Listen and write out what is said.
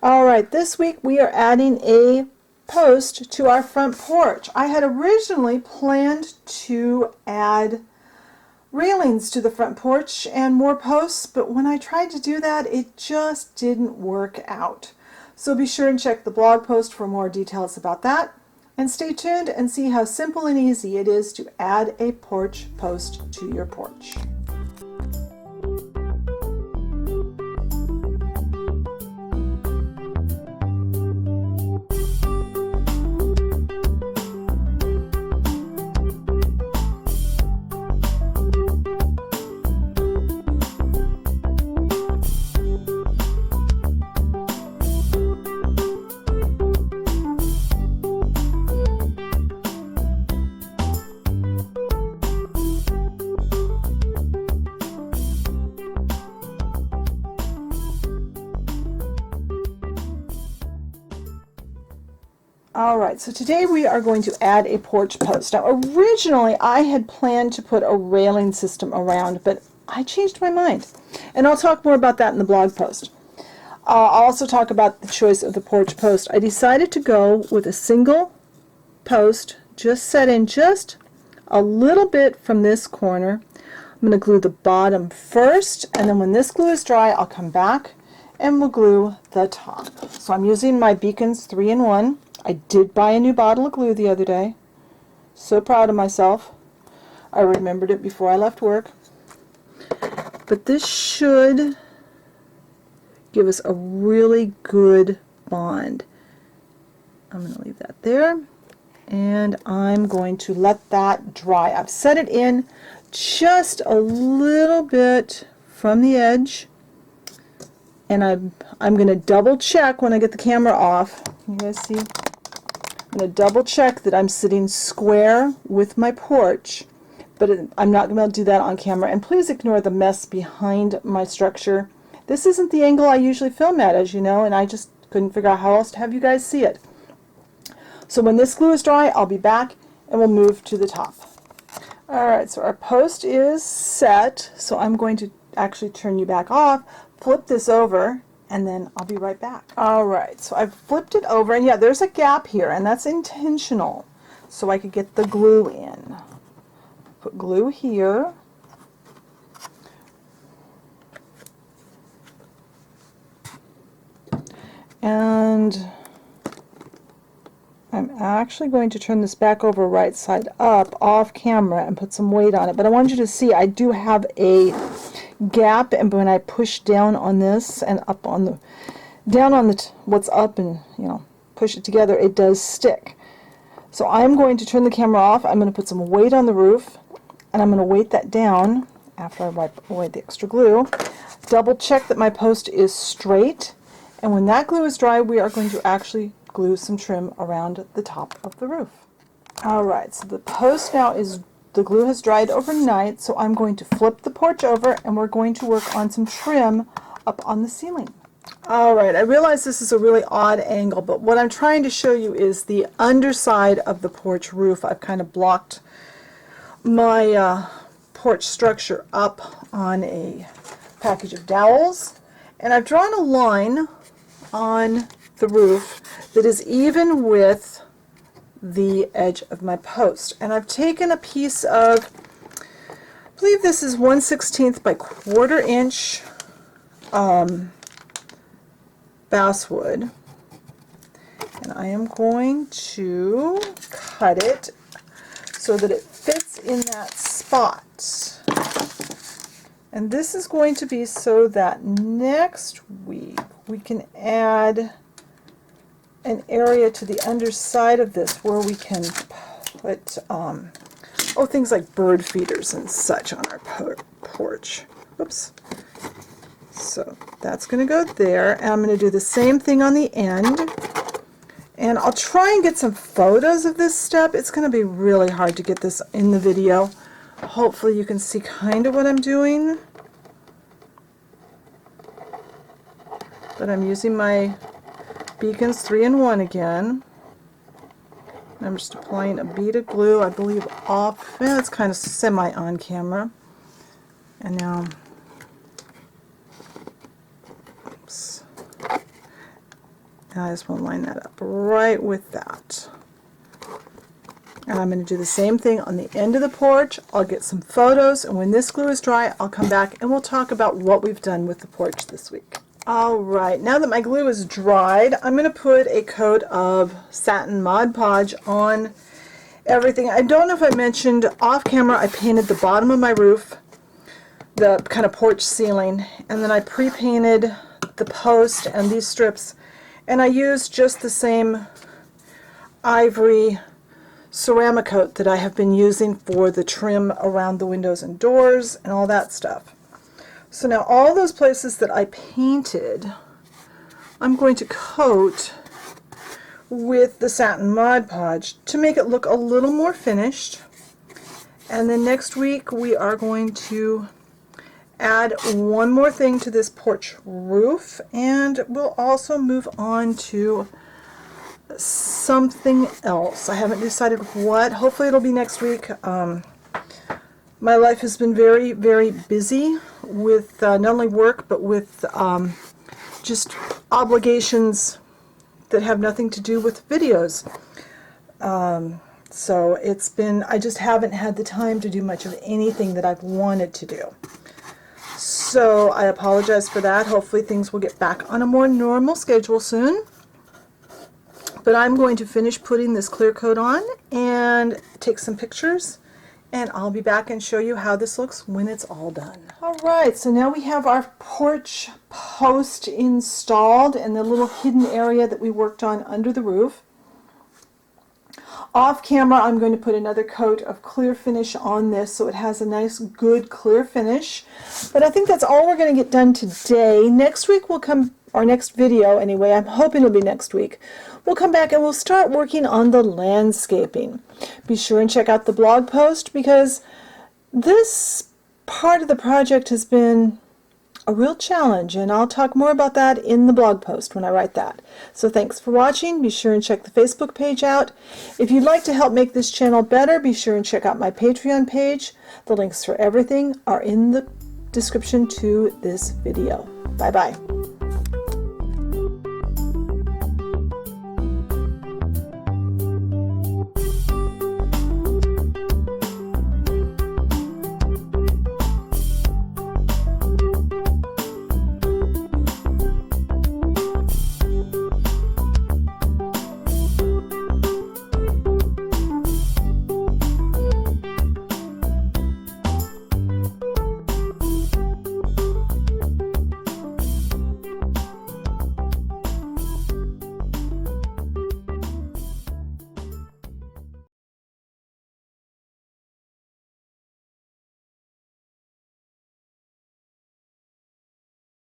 Alright, this week we are adding a post to our front porch. I had originally planned to add railings to the front porch and more posts, but when I tried to do that, it just didn't work out. So be sure and check the blog post for more details about that. And stay tuned and see how simple and easy it is to add a porch post to your porch. Alright, so today we are going to add a porch post. Now originally I had planned to put a railing system around, but I changed my mind. And I'll talk more about that in the blog post. I'll also talk about the choice of the porch post. I decided to go with a single post, just set in just a little bit from this corner. I'm going to glue the bottom first, and then when this glue is dry, I'll come back and we'll glue the top. So I'm using my Beacons 3-in-1. I did buy a new bottle of glue the other day. So proud of myself. I remembered it before I left work. But this should give us a really good bond. I'm going to leave that there. And I'm going to let that dry. I've set it in just a little bit from the edge. And I'm going to double check when I get the camera off. You guys see? I'm going to double check that I'm sitting square with my porch, but I'm not going to do that on camera. And please ignore the mess behind my structure. This isn't the angle I usually film at, as you know, and I just couldn't figure out how else to have you guys see it. So when this glue is dry, I'll be back and we'll move to the top. Alright, so our post is set, so I'm going to actually turn you back off, flip this over, and then I'll be right back. Alright, so I've flipped it over, and yeah, there's a gap here, and that's intentional, so I could get the glue in. Put glue here. And I'm actually going to turn this back over right side up off camera and put some weight on it, but I want you to see I do have a gap, and when I push down on this and up on the what's up and push it together, it does stick. So I'm going to turn the camera off. I'm going to put some weight on the roof, and I'm going to weight that down after I wipe away the extra glue. Double check that my post is straight, and when that glue is dry, we are going to actually glue some trim around the top of the roof. Alright, so the post now the glue has dried overnight, so I'm going to flip the porch over and we're going to work on some trim up on the ceiling. Alright, I realize this is a really odd angle, but what I'm trying to show you is the underside of the porch roof. I've kind of blocked my porch structure up on a package of dowels, and I've drawn a line on the roof that is even with the edge of my post. And I've taken a piece of, I believe this is 1/16 by 1/4 inch basswood, and I am going to cut it so that it fits in that spot. And this is going to be so that next week we can add an area to the underside of this where we can put things like bird feeders and such on our porch. Oops. So that's going to go there, and I'm going to do the same thing on the end, and I'll try and get some photos of this step. It's going to be really hard to get this in the video. Hopefully you can see kind of what I'm doing, but I'm using my Beacons 3-in-1 again. I'm just applying a bead of glue, I believe off, it's kind of semi on camera. And now, oops. And I just want to line that up right with that. And I'm going to do the same thing on the end of the porch. I'll get some photos, and when this glue is dry, I'll come back and we'll talk about what we've done with the porch this week. Alright, now that my glue is dried, I'm going to put a coat of satin Mod Podge on everything. I don't know if I mentioned off camera, I painted the bottom of my roof, the kind of porch ceiling, and then I pre-painted the post and these strips, and I used just the same ivory ceramic coat that I have been using for the trim around the windows and doors and all that stuff. So now all those places that I painted, I'm going to coat with the satin Mod Podge to make it look a little more finished. And then next week we are going to add one more thing to this porch roof, and we'll also move on to something else. I haven't decided what. Hopefully it'll be next week. My life has been very, very busy with not only work, but with just obligations that have nothing to do with videos. So it's been, I just haven't had the time to do much of anything that I've wanted to do. So I apologize for that. Hopefully things will get back on a more normal schedule soon. But I'm going to finish putting this clear coat on and take some pictures, and I'll be back and show you how this looks when it's all done. Alright, so now we have our porch post installed and the little hidden area that we worked on under the roof. Off camera, I'm going to put another coat of clear finish on this so it has a nice, good, clear finish. But I think that's all we're going to get done today. Next week will come, our next video anyway, I'm hoping it'll be next week. We'll come back and we'll start working on the landscaping. Be sure and check out the blog post because this part of the project has been a real challenge, and I'll talk more about that in the blog post when I write that. So thanks for watching. Be sure and check the Facebook page out. If you'd like to help make this channel better, be sure and check out my Patreon page. The links for everything are in the description to this video. Bye-bye.